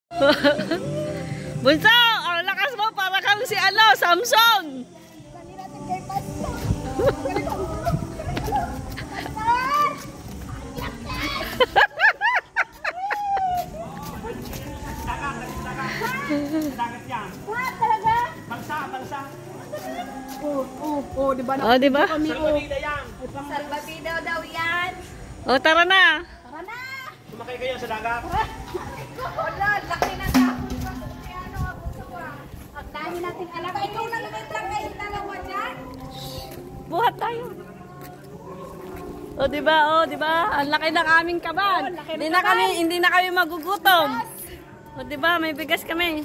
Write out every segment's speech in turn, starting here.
Bunso, ang lakas mo para kang si Samson. Dali natin kay Pastor. Dagat yan. What talaga? Balsa. Oh, di ba? Oh, di ba? Salbabida yan. Salbabida daw yan. Oh, tara na. Tara na. Sumakay kayo sa dagat. Wala, laki na tapon pa. Kaya ano ako sa ang dami nating alam. Ikaw na naman lang kayo dalawa dyan. Buhat tayo. Oh, di ba? Oh, di ba? Ang laki ng aming kaban. Hindi na kami magugutom. Oh, di ba? May bigas kami.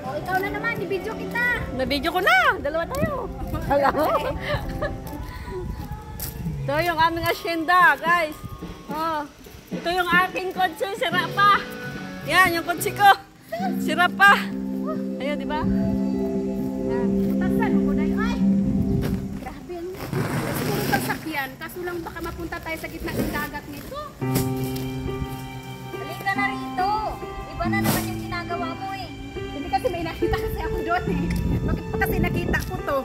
Oh, ikaw na naman, i-video kita. Na-video ko na. Dalawa tayo. Alam mo? Ito yung aming asyenda, guys. Oh. Ito yung aking kotse, sira pa. Yan, yung kotse ko. Sira pa. Ayun, di ba? Yan. Utasan mo na yun. Ay! Grabe. Siguro sasakyan. Kaso lang baka mapunta tayo sa gitna ng dagat nito. Halika na rito. Iba na naman yung ginagawa mo eh. Hindi kasi may nakita kasi ako doon eh. Bakit pa kasi nakita ko to?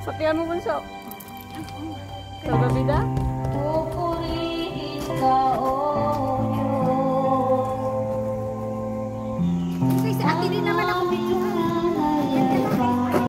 Sakyan mo, Bunso. Salbabida?